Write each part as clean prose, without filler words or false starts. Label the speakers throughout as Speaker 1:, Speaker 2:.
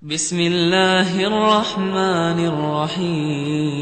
Speaker 1: بسم الله الرحمن الرحيم.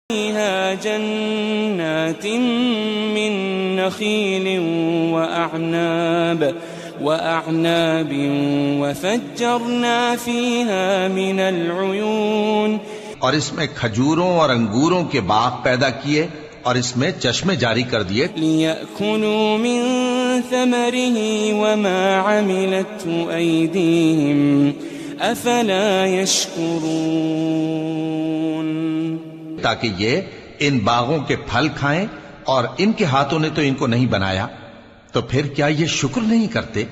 Speaker 2: فيها جنات من نخيل وأعناب وفجرنا فيها من العيون
Speaker 3: और इसमें खजूरों और अंगूरों के बाग पैदा किए और इसमें चश्मे जारी कर दिए
Speaker 2: ليأكلوا من ثمره وما عملته أيديهم أفلا يشكرون
Speaker 3: ताकि ये इन बागों के फल खाएं और इनके हाथों ने तो इनको नहीं बनाया, तो फिर क्या ये शुक्र नहीं करते।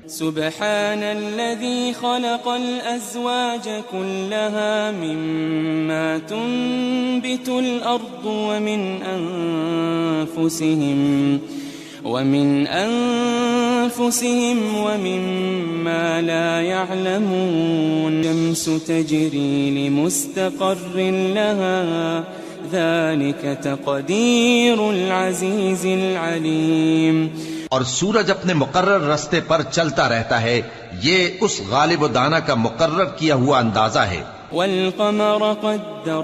Speaker 2: سبحان الذي خلق الأزواج كلها مما تنبت الأرض ومن أنفسهم ومما لا يعلمون الشمس تجري لمستقر لها ذلك تقدير العزيز العليم
Speaker 3: اور سورج اپنے مقرر رستے پر چلتا رہتا ہے، یہ اس غالب و دانا کا مقرر کیا ہوا اندازہ ہے۔
Speaker 2: والقمر قدر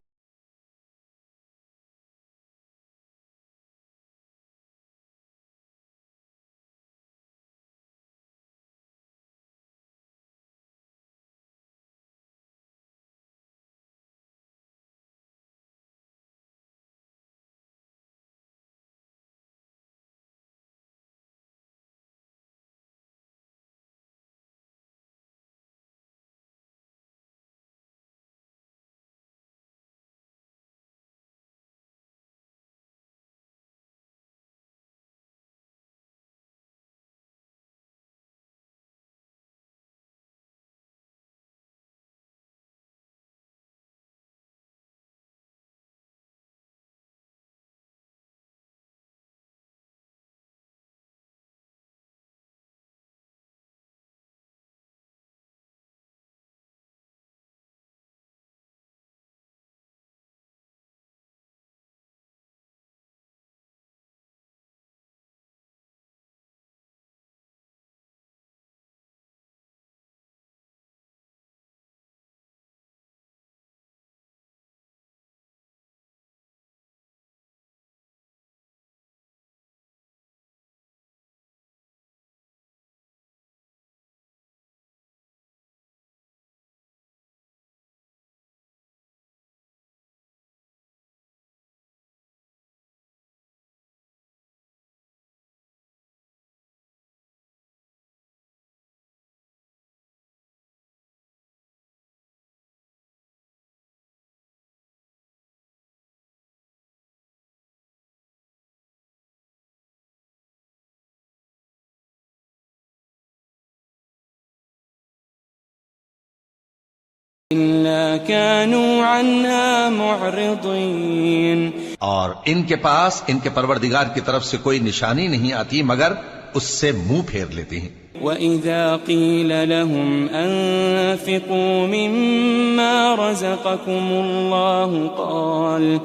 Speaker 2: إلا كانوا عنها معرضين
Speaker 3: اور ان کے پاس ان کے پروردگار کی طرف سے کوئی نشانی نہیں آتی مگر اس سے منہ پھیر لیتے ہیں۔
Speaker 2: وَإِذَا قِيلَ لَهُمْ أَنفِقُوا مِمَّا رَزَقَكُمُ اللَّهُ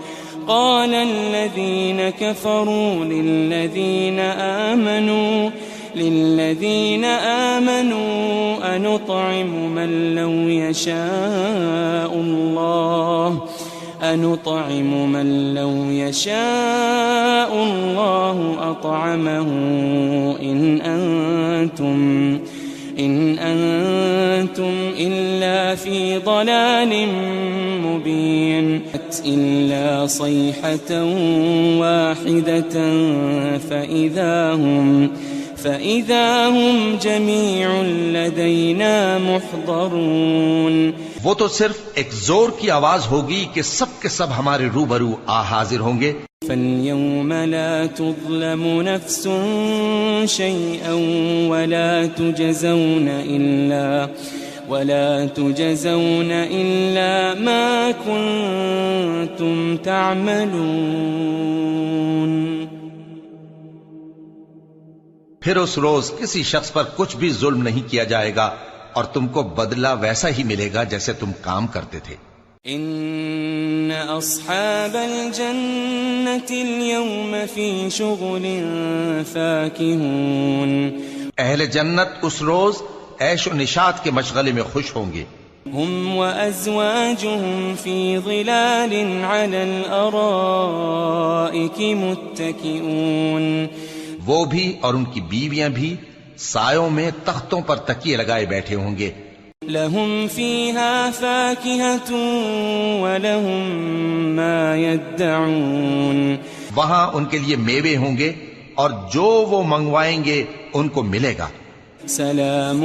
Speaker 2: قال الذين كفروا للذين آمنوا أنطعم من لو يشاء الله أطعمه إن أنتم إلا في ضلال مبين إلا صيحة واحدة فإذا هم جميع لدينا محضرون۔
Speaker 3: وہ تو صرف ایک زور کی آواز ہوگی کہ سب کے سب ہمارے روبرو حاضر ہوں گے۔
Speaker 2: فاليوم لا تظلم نفس شيئا ولا تجزون إلا ما كنتم تعملون۔
Speaker 3: پھر اس روز کسی شخص پر کچھ بھی ظلم نہیں کیا جائے گا اور تم کو بدلہ ویسا ہی ملے گا جیسے تم کام کرتے تھے۔
Speaker 2: ان اصحاب الجنة اليوم في شغل فاكهون۔
Speaker 3: اہل جنت اس روز عیش و نشاط کے مشغلے میں خوش ہوں گے۔
Speaker 2: هم وأزواجهم في ظلال على الأرائك متكئون۔
Speaker 3: وہ بھی اور ان کی بیویاں بھی سایوں میں تختوں پر تکیے لگائے بیٹھے ہوں گے۔
Speaker 2: لهم فيها فاكهة ولهم ما يدعون۔
Speaker 3: وہاں ان کے لیے میوے ہوں گے اور جو وہ منگوائیں گے ان کو ملے گا۔
Speaker 2: سلام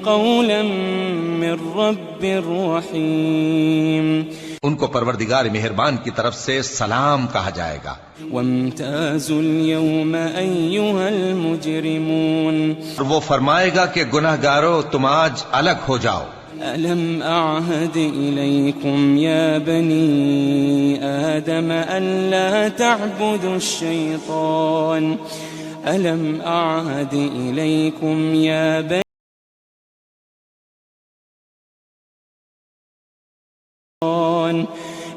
Speaker 2: قولا من رب رحیم۔
Speaker 3: ان کو پروردگار مہربان کی طرف سے سلام کہا جائے گا۔
Speaker 2: وامتازوا اليوم أيها المجرمون۔
Speaker 3: اور وہ فرمائے گا کہ گناہگارو تم آج الگ ہو جاؤ۔
Speaker 2: ألم أعهد إليكم يا بني آدم ألا تعبدوا الشيطان ألم أعهد إليكم يا بني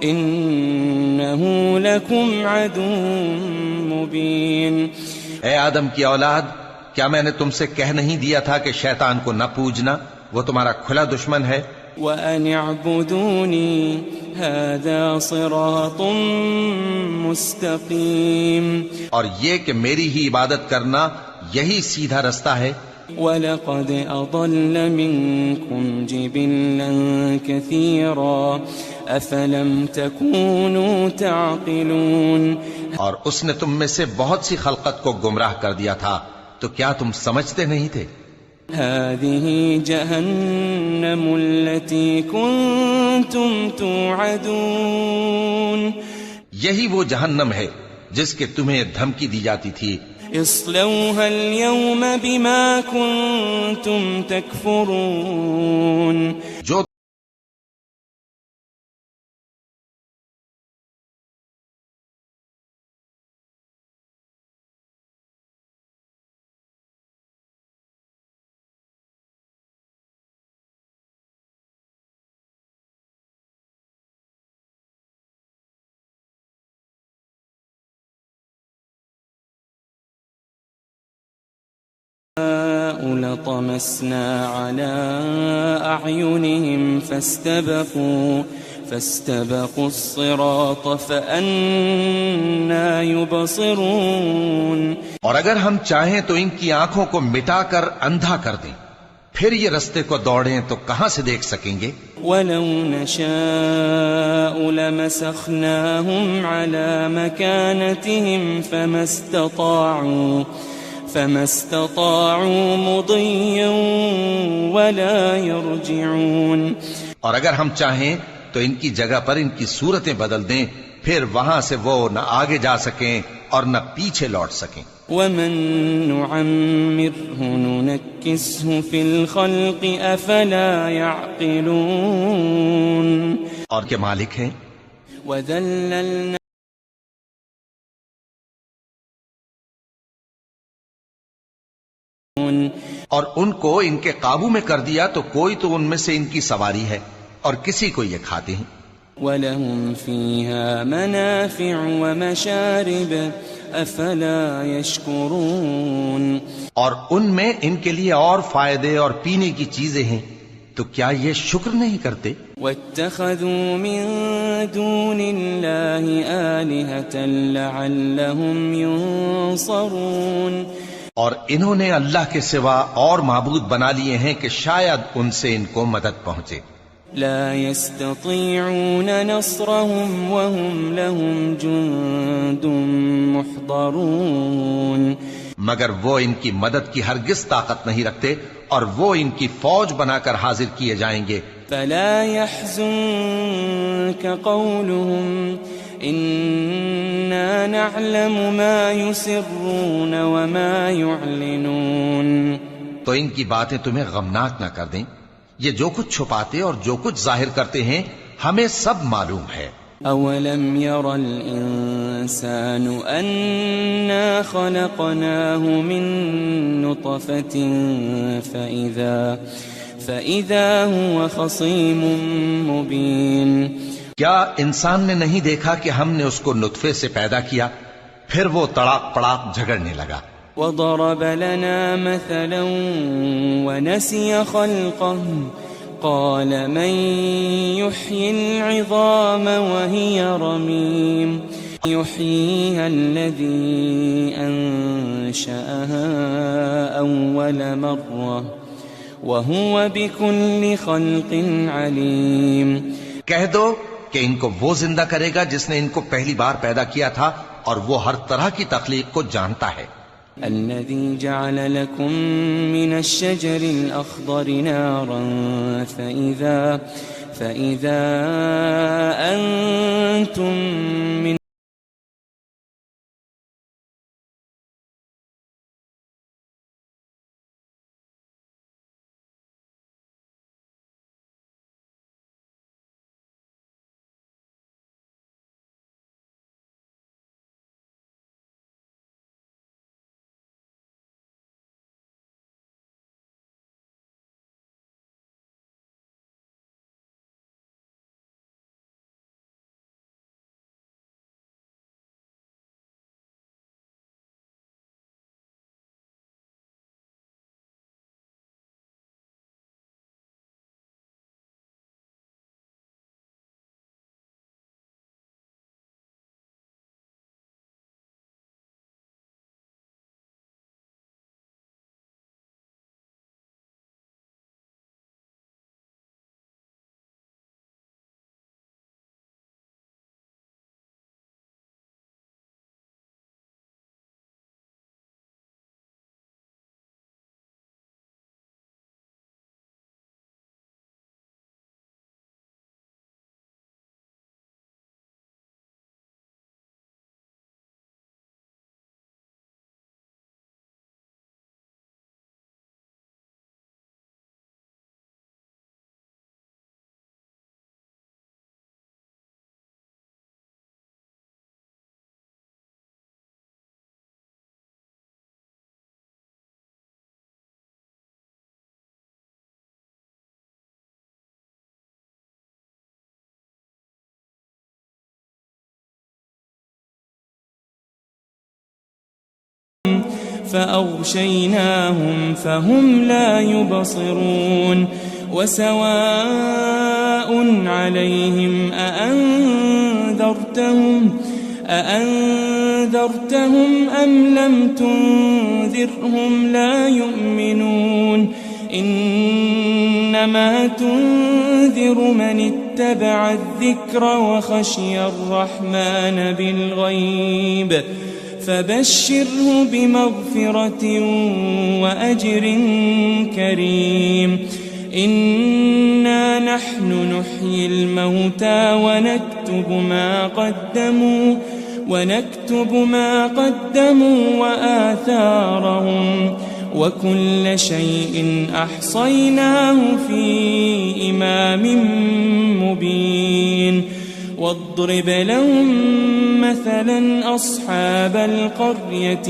Speaker 2: إنه لكم عدو مبين.
Speaker 3: اے آدم کی اولاد، کیا میں نے تم سے کہہ نہیں دیا تھا کہ شیطان کو نہ پوجنا، وہ تمہارا کھلا دشمن ہے؟
Speaker 2: وأن اعبدوني هذا صراط مستقيم.
Speaker 3: اور یہ کہ میری ہی عبادت کرنا یہی سیدھا رستہ ہے.
Speaker 2: وَلَقَدْ أَضَلَّ مِنكُمْ جِبِلًّا كَثِيرًا أَفَلَمْ تَكُونُوا تَعْقِلُونَ.
Speaker 3: اور اس نے تم میں سے بہت سی خلقت کو گمراہ کر دیا تھا، تو کیا تم سمجھتے نہیں تھے؟
Speaker 2: هذه جهنم التي كنتم توعدون.
Speaker 3: یہی وہ جہنم ہے جس کے تمہیں دھمکی دی جاتی تھی.
Speaker 2: اصلوها اليوم بما كنتم تكفرون.
Speaker 3: جو
Speaker 2: لطمسنا على أعينهم فاستبقوا الصراط فأنى يبصرون.
Speaker 3: اور اگر ہم چاہیں تو ان کی آنکھوں کو مٹا کر اندھا کر دیں، پھر یہ رستے کو دوڑیں تو کہاں سے دیکھ سکیں گے؟
Speaker 2: وَلَوْ نَشَاءُ لَمَسَخْنَاهُمْ عَلَى مَكَانَتِهِمْ فما استطاعوا مضيا ولا يرجعون.
Speaker 3: اور اگر ہم چاہیں تو ان کی جگہ پر ان کی صورتیں بدل دیں، پھر وہاں سے وہ نہ آگے جا سکیں اور نہ پیچھے لوٹ سکیں.
Speaker 2: ومن نعمره ننكسه في الخلق افلا يعقلون.
Speaker 3: اور کے مالک ہیں.
Speaker 2: وذللنا
Speaker 3: اور ان کو ان کے قابو میں کر دیا تو کوئی تو ان میں سے ان کی سواری ہے اور کسی کو یہ کھاتے ہیں.
Speaker 2: وَلَهُمْ فِيهَا مَنَافِعُ وَمَشَارِبُ أَفَلَا يَشْكُرُونَ.
Speaker 3: اور ان میں ان کے لیے اور فائدے اور پینے کی چیزیں ہیں، تو کیا یہ شکر نہیں کرتے؟
Speaker 2: وَاتَّخَذُوا مِن دُونِ اللَّهِ آلِهَةً لَعَلَّهُمْ يُنصَرُونَ.
Speaker 3: اور انہوں نے اللہ کے سوا اور معبود بنا لیے ہیں کہ شاید ان سے ان کو مدد پہنچے.
Speaker 2: لا يستطيعون نصرهم وهم لهم جند محضرون.
Speaker 3: مگر وہ ان کی مدد کی ہرگز طاقت نہیں رکھتے اور وہ ان کی فوج بنا کر حاضر کیے جائیں گے.
Speaker 2: فلا يحزنك قولهم إنا نعلم ما يسرون وما يعلنون.
Speaker 3: تو ان کی باتیں تمہیں غمناک نہ کر دیں. یہ جو کچھ چھپاتے اور جو کچھ ظاہر کرتے ہیں ہمیں سب معلوم ہے.
Speaker 2: أولم ير الإنسان أنا خلقناه من نطفة فإذا هو خصيم مبين.
Speaker 3: کیا انسان نے نہیں دیکھا کہ ہم نے اس کو نطفے سے پیدا کیا، پھر وہ تڑاک پڑاک جھگڑنے لگا.
Speaker 2: وضرب لنا مثلا ونسي خلقه قال من يحيي العظام وهي رميم. يحييها الذي أنشأها أول مرة وهو بكل خلق عليم.
Speaker 3: کہہ دو کہ ان کو وہ زندہ کرے گا جس نے ان کو پہلی بار پیدا کیا تھا، اور وہ ہر طرح کی تخلیق کو جانتا ہے.
Speaker 2: الذي جعل لكم من الشجر الأخضر نارا فإذا أنتم من فأغشيناهم فهم لا يبصرون وسواء عليهم أأنذرتهم أم لم تنذرهم لا يؤمنون إنما تنذر من اتبع الذكر وخشي الرحمن بالغيب فبشره بمغفرة وأجر كريم إنا نحن نحيي الموتى ونكتب ما قدموا وآثارهم وكل شيء أحصيناه في إمام مبين واضرب لهم مثلا أصحاب القرية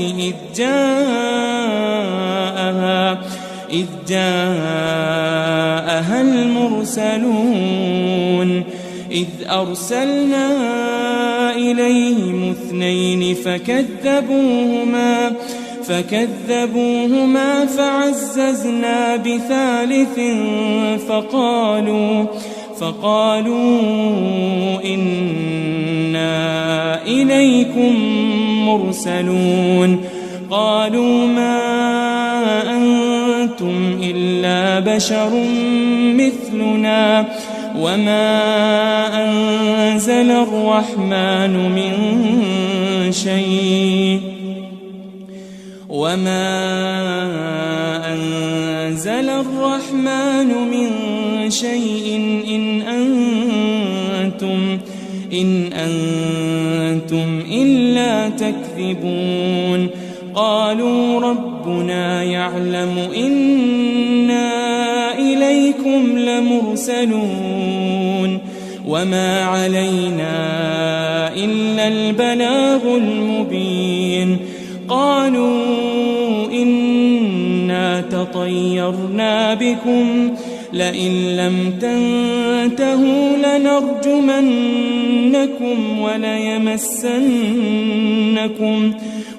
Speaker 2: إذ جاءها المرسلون إذ أرسلنا إليهم 2 فكذبوهما فعززنا ب3 فقالوا إنا إليكم مرسلون قالوا ما أنتم إلا بشر مثلنا وما أنزل الرحمن من شيء إن أنتم إلا تكذبون قالوا ربنا يعلم إنا إليكم لمرسلون وما علينا إلا البلاغ المبين قالوا إنا تطيرنا بكم لئن لم تنتهوا لنرجمنكم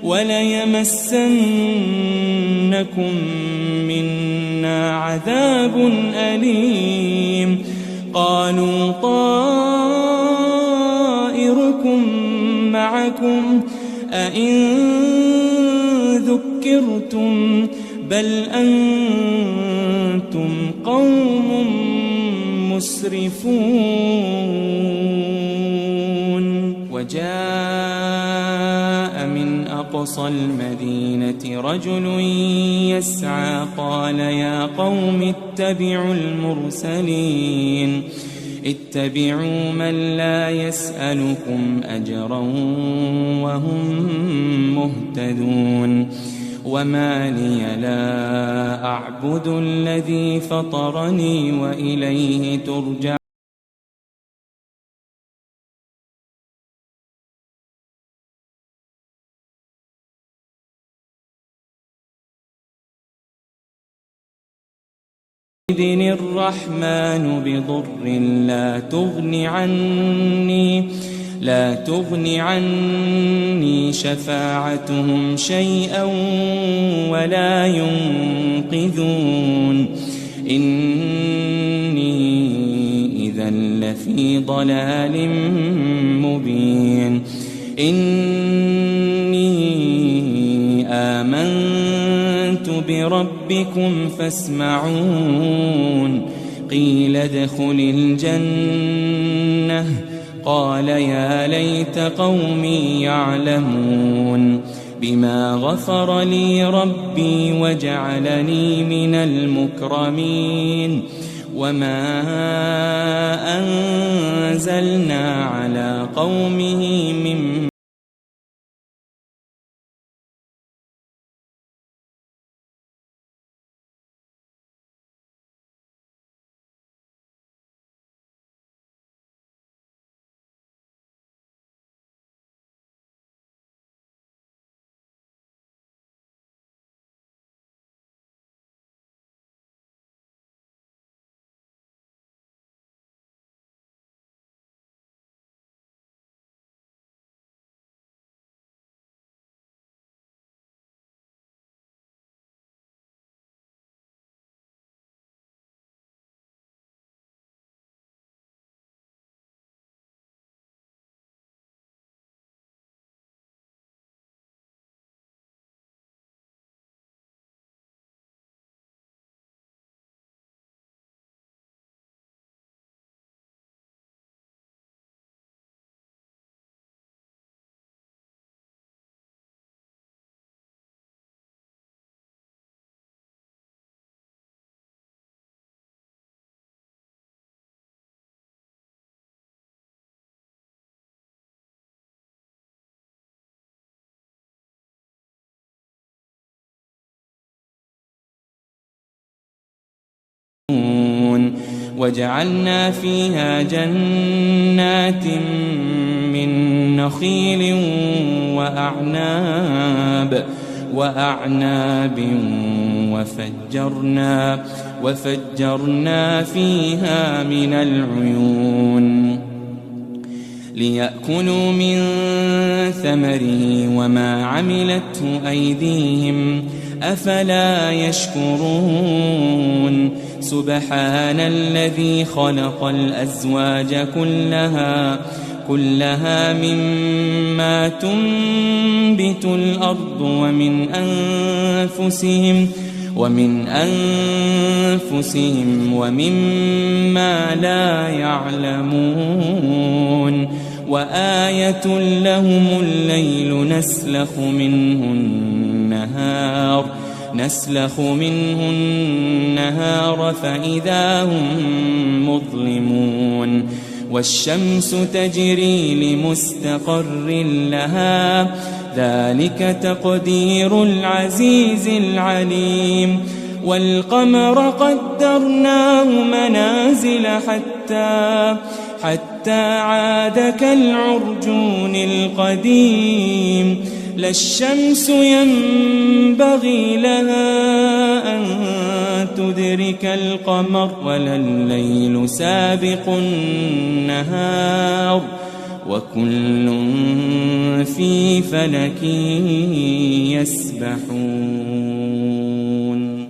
Speaker 2: وليمسنكم منا عذاب أليم قالوا طائركم معكم أئن ذكرتم بل أنتم قوم مسرفون وجاء من أقصى المدينة رجل يسعى قال يا قوم اتبعوا من لا يسألكم أجرا وهم مهتدون وما لي لا أعبد الذي فطرني وإليه ترجعون الرحمن بضر لا تغن عني شفاعتهم شيئا ولا ينقذون إني إذا لفي ضلال مبين إني آمنت بربكم فاسمعون قيل ادخل الجنة قال يا ليت قومي يعلمون بما غفر لي ربي وجعلني من المكرمين وما أنزلنا على قومه من وجعلنا فيها جنات من نخيل وأعناب وفجرنا فيها من العيون ليأكلوا من ثمره وما عملته أيديهم أفلا يشكرون سبحان الذي خلق الأزواج كلها مما تنبت الأرض ومن أنفسهم ومما لا يعلمون وآية لهم الليل نسلخ منه النهار فإذا هم مظلمون والشمس تجري لمستقر لها ذلك تقدير العزيز العليم والقمر قدرناه منازل حتى عاد كالعرجون القديم لا الشمس ينبغي لها أن تدرك القمر ولا الليل سابق النهار وكل في فلك يسبحون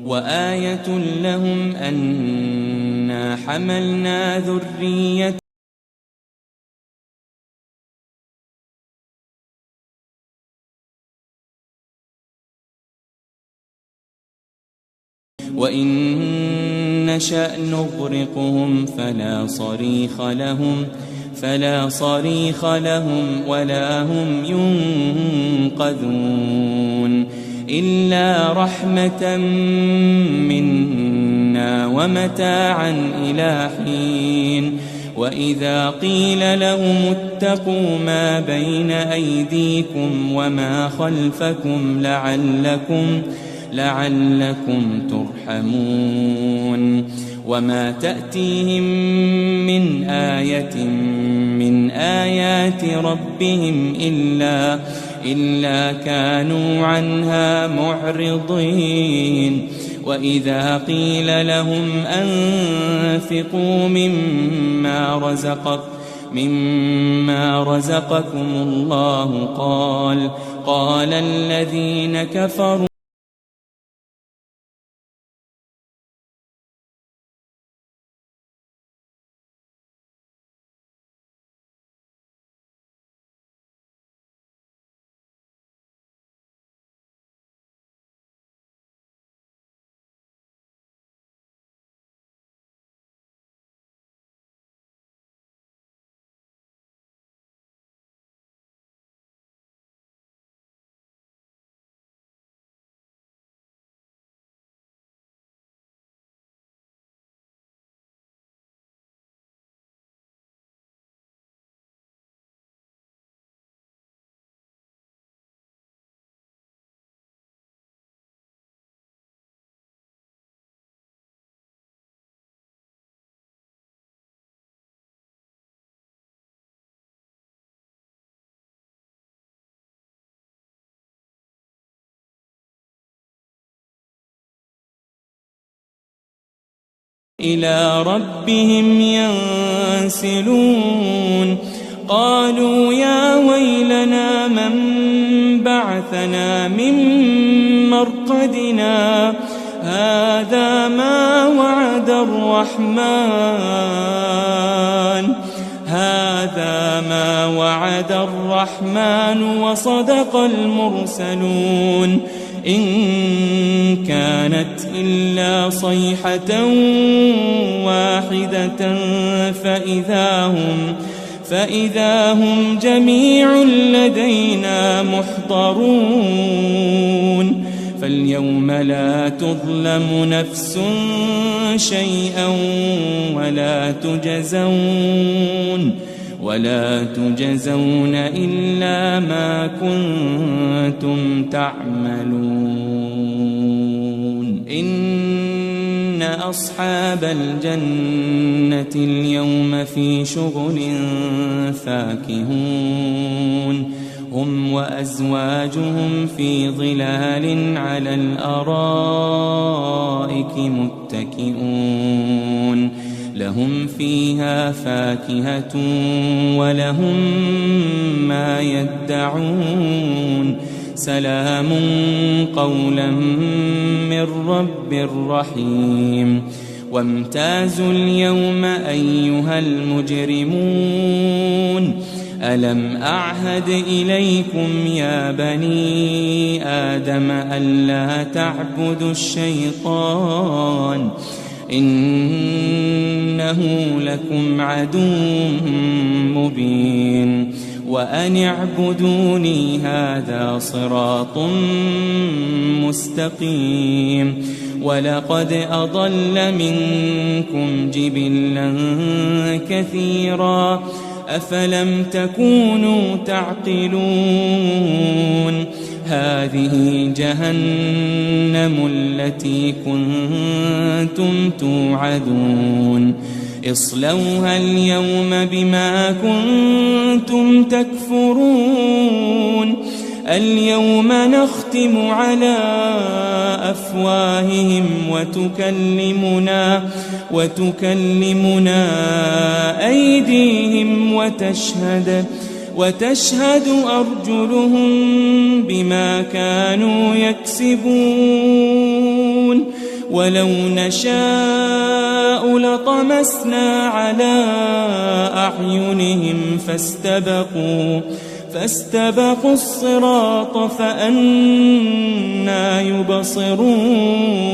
Speaker 2: وآية لهم أنا حملنا ذرية وإن نشأ نغرقهم فلا صريخ لهم ولا هم ينقذون إلا رحمة منا ومتاعا إلى حين وإذا قيل لهم اتقوا ما بين أيديكم وما خلفكم لعلكم ترحمون وما تأتيهم من آية من آيات ربهم إلا كانوا عنها معرضين وإذا قيل لهم أنفقوا مما رزقكم الله قال الذين كفروا إلى ربهم ينسلون قالوا يا ويلنا من بعثنا من مرقدنا هذا ما وعد الرحمن وصدق المرسلون إن كانت إلا صيحة واحدة فإذا هم جميع لدينا محضرون فاليوم لا تظلم نفس شيئا ولا تجزون إلا ما كنتم تعملون إن أصحاب الجنة اليوم في شغل فاكهون هم وأزواجهم في ظلال على الأرائك متكئون لهم فيها فاكهة ولهم ما يدعون سلام قولا من رب رحيم وامتازوا اليوم أيها المجرمون ألم أعهد إليكم يا بني آدم ألا تعبدوا الشيطان إنه لكم عدو مبين وأن اعبدوني هذا صراط مستقيم ولقد أضل منكم جبلا كثيرا أفلم تكونوا تعقلون هذه جهنم التي كنتم توعدون اصلوها اليوم بما كنتم تكفرون اليوم نختم على أفواههم وتكلمنا أيديهم وتشهد أرجلهم بما كانوا يكسبون ولو نشاء لطمسنا على أعينهم فاستبقوا الصراط فأنى يبصرون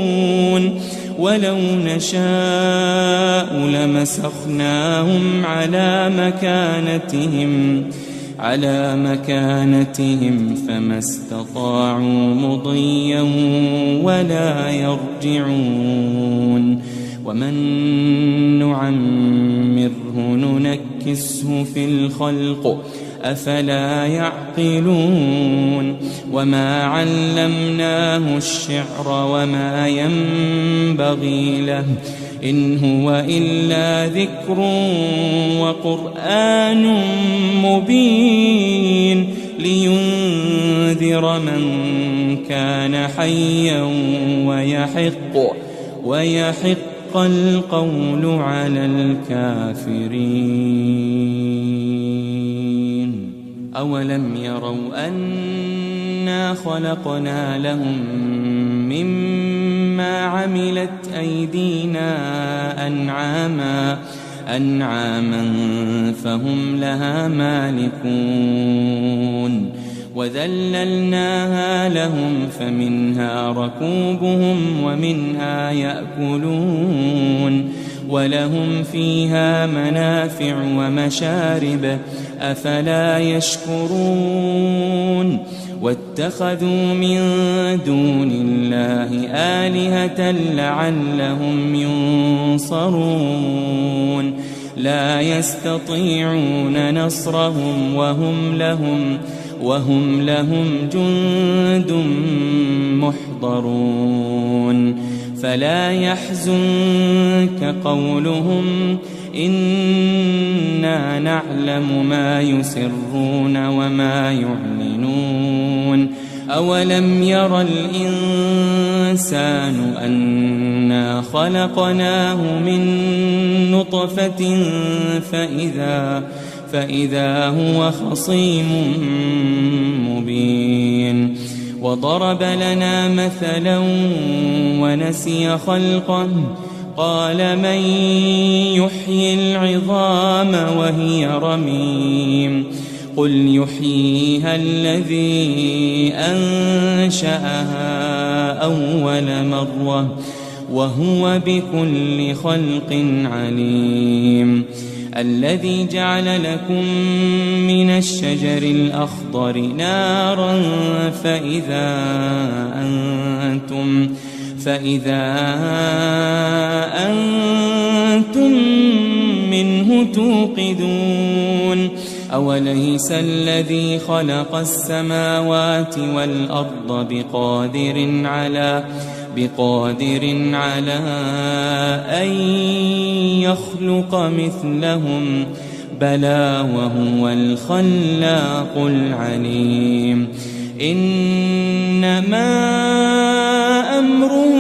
Speaker 2: ولو نشاء لمسخناهم على مكانتهم فما استطاعوا مضيا ولا يرجعون ومن نعمره ننكسه في الخلق أفلا يعقلون وما علمناه الشعر وما ينبغي له إن هو إلا ذكر وقرآن مبين لينذر من كان حيا ويحق القول على الكافرين أولم يروا أنا خلقنا لهم مما عملت أيدينا أنعاما فهم لها مالكون وذللناها لهم فمنها ركوبهم ومنها يأكلون ولهم فيها منافع ومشارب أفلا يشكرون واتخذوا من دون الله آلهة لعلهم ينصرون لا يستطيعون نصرهم وهم لهم جند محضرون فلا يحزنك قولهم إنا نعلم ما يسرون وما يعلنون أولم ير الإنسان أنا خلقناه من نطفة فإذا هو خصيم مبين وضرب لنا مثلا ونسي خلقه قال من يحيي العظام وهي رميم قل يحييها الذي أنشأها أول مرة وهو بكل خلق عليم الذي جعل لكم من الشجر الأخضر نارا فإذا أنتم منه توقدون أوليس الذي خلق السماوات والأرض بقادر على أن يخلق مثلهم بلى وهو الخلاق العليم إنما أمره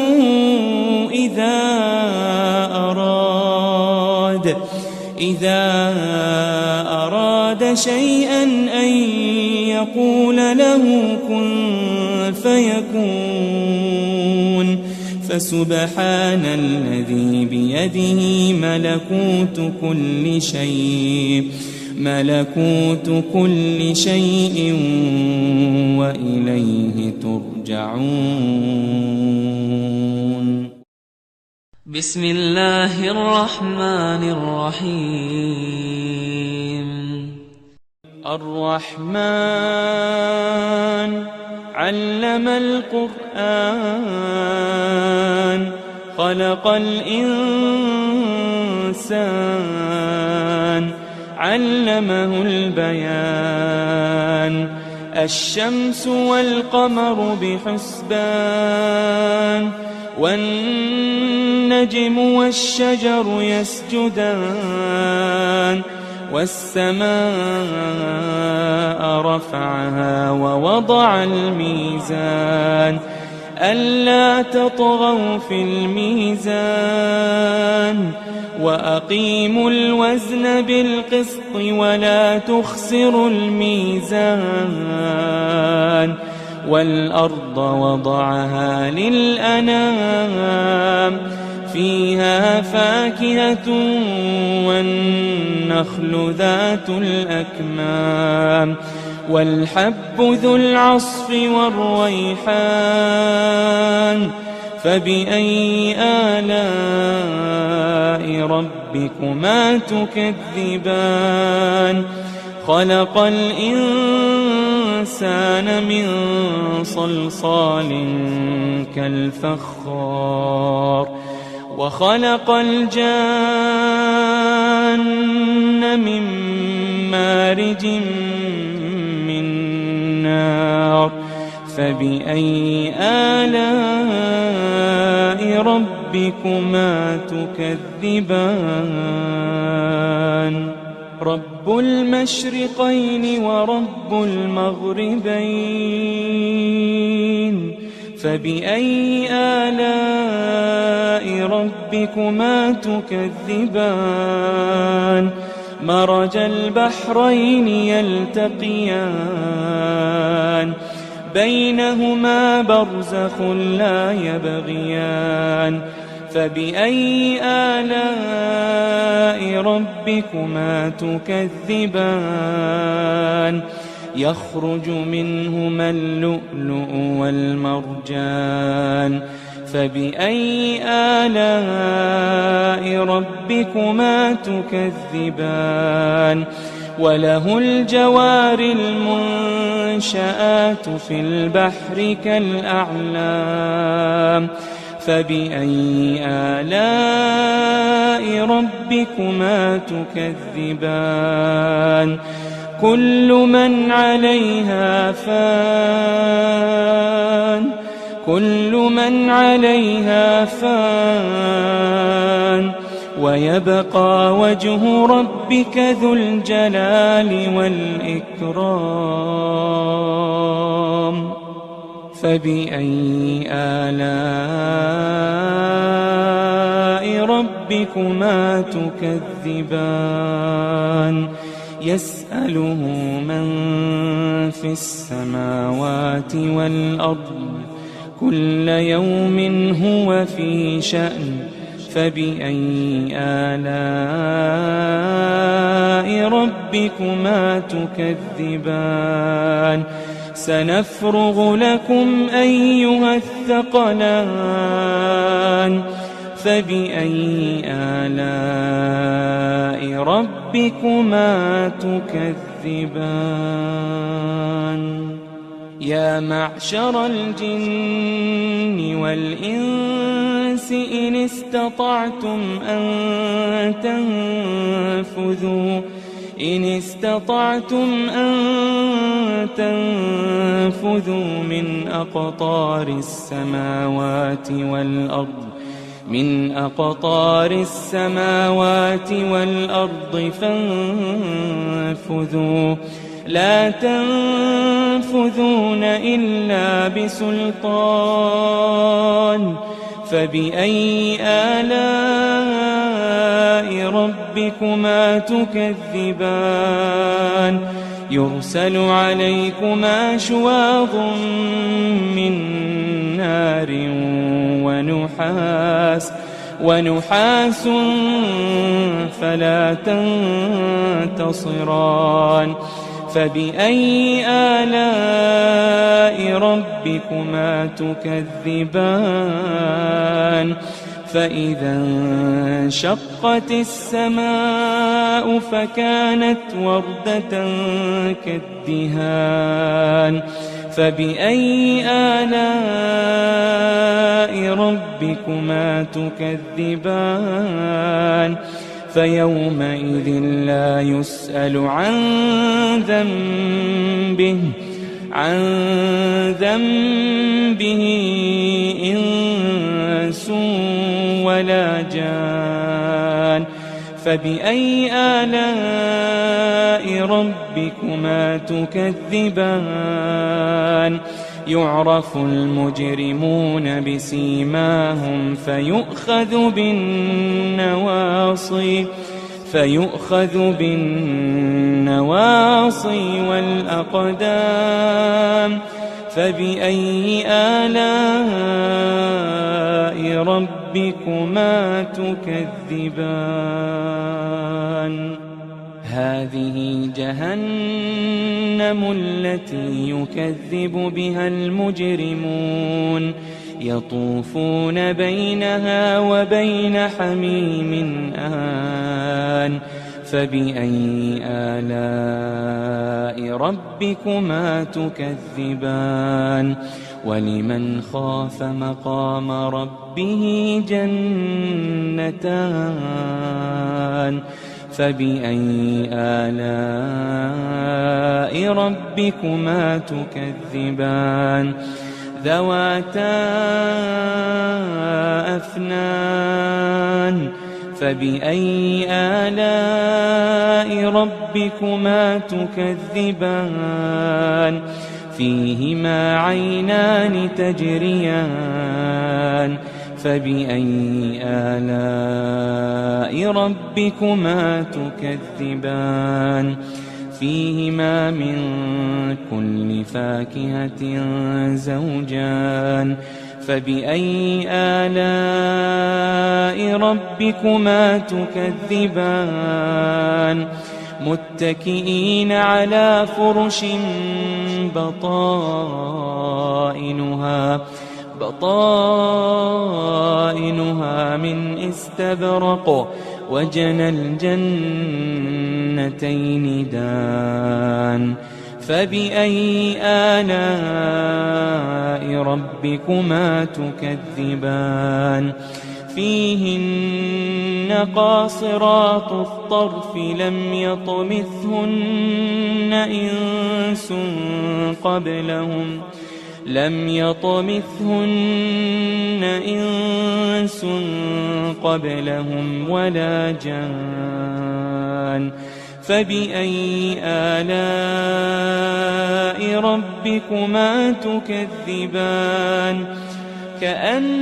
Speaker 2: إذا أراد شيئا أن يقول له كن فيكون فسبحان الذي بيده ملكوت كل شيء وإليه ترجعون.
Speaker 1: بسم الله الرحمن الرحيم.
Speaker 2: الرحمن علم القرآن خلق الإنسان علمه البيان الشمس والقمر بحسبان والنجم والشجر يسجدان والسماء رفعها ووضع الميزان ألا تطغوا في الميزان وأقيموا الوزن بالقسط ولا تخسروا الميزان والأرض وضعها للأنام فيها فاكهة والنخل ذات الأكمام والحب ذو العصف والريحان فبأي آلاء ربكما تكذبان خلق الإنسان من صلصال كالفخار وخلق الجان من مارج من نار فبأي آلاء ربكما تكذبان رب المشرقين ورب المغربين فبأي آلاء ربكما تكذبان مرج البحرين يلتقيان بينهما برزخ لا يبغيان فبأي آلاء ربكما تكذبان يخرج منهما اللؤلؤ والمرجان فبأي آلاء ربكما تكذبان وله الجوار المنشآت في البحر كالأعلام فبأي آلاء ربكما تكذبان كل من عليها فان ويبقى وجه ربك ذو الجلال والإكرام فبأي آلاء ربكما تكذبان يسأله من في السماوات والأرض كل يوم هو في شأن فبأي آلاء ربكما تكذبان سنفرغ لكم أيها الثقلان فبأي آلاء ربكما تكذبان يا معشر الجن والإنس إن استطعتم أن تنفذوا من أقطار السماوات والأرض فانفذوا لا تنفذون إلا بسلطان فبأي آلاء ربكما تكذبان يرسل عليكما شواظ من نار ونحاس فلا تنتصران فبأي آلاء ربكما تكذبان فإذا انشقت السماء فكانت وردة كالدهان فبأي آلاء ربكما تكذبان فيومئذ لا يسأل عن ذنبه إنس ولا جان فبأي آلاء ربكما تكذبان يعرف المجرمون بسيماهم فيؤخذ بالنواصي والأقدام فبأي آلاء ربكما تكذبان هذه جهنم التي يكذب بها المجرمون يطوفون بينها وبين حميم آن فبأي آلاء ربكما تكذبان ولمن خاف مقام ربه جنتان فبأي آلاء ربكما تكذبان ذواتا أفنان فبأي آلاء ربكما تكذبان فيهما عينان تجريان فبأي آلاء ربكما تكذبان فيهما من كل فاكهة زوجان فبأي آلاء ربكما تكذبان متكئين على فرش بطائنها من استبرق وجنى الجنتين دان فبأي آلاء ربكما تكذبان فيهن قاصرات الطرف لم يطمثهن إنس قبلهم ولا جان فبأي آلاء ربكما تكذبان كأنهن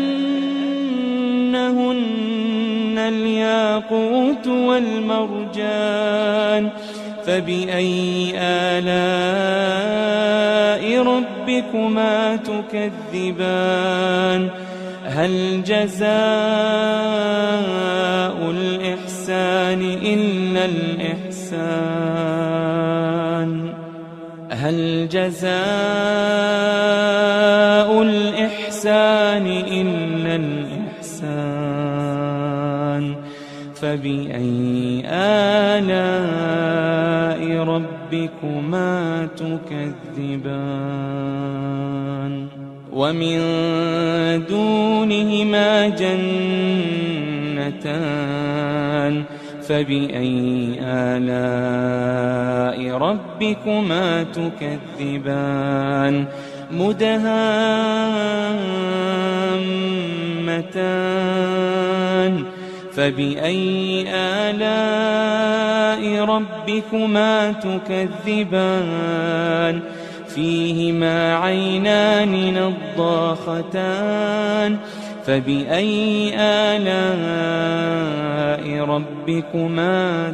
Speaker 2: الياقوت والمرجان فبأي آلاء ربكما تكذبان هل جزاء الإحسان إلا الإحسان هل جزاء الإحسان إلا الإحسان فبأي آلاء ربكما تكذبان ومن دونهما جنتان فبأي آلاء ربكما تكذبان مدهامتان فبأي آلاء ربكما تكذبان فيهما عينان نضاختان فبأي آلاء ربكما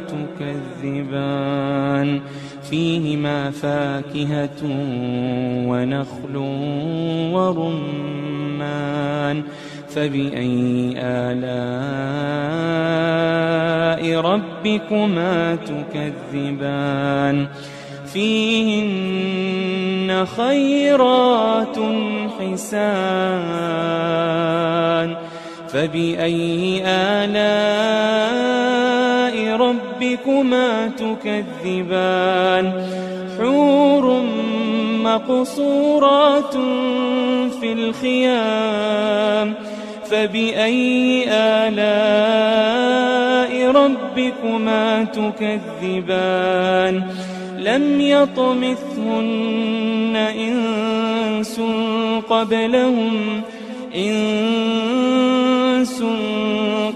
Speaker 2: تكذبان فيهما فاكهة ونخل ورمان فبأي آلاء ربكما تكذبان فيهن خيرات حسان فبأي آلاء ربكما تكذبان حور مقصورات في الخيام فبأي آلاء ربكما تكذبان لم يطمثهن إنس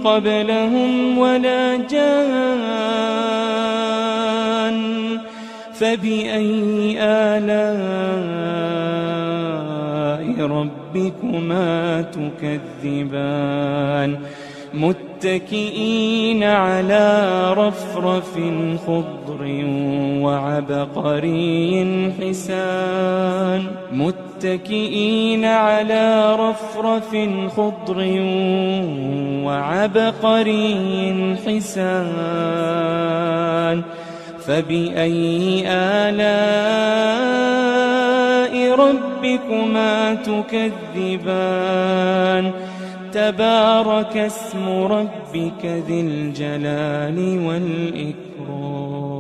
Speaker 2: قبلهم ولا جان فبأي آلاء ربكما تكذبان متكئين على رفرف خضر وعبقري حسان متكئين على رفرف خضر وعبقري حسان فبأي آلاء ربكما تكذبان تبارك اسم ربك ذي الجلال والإكرام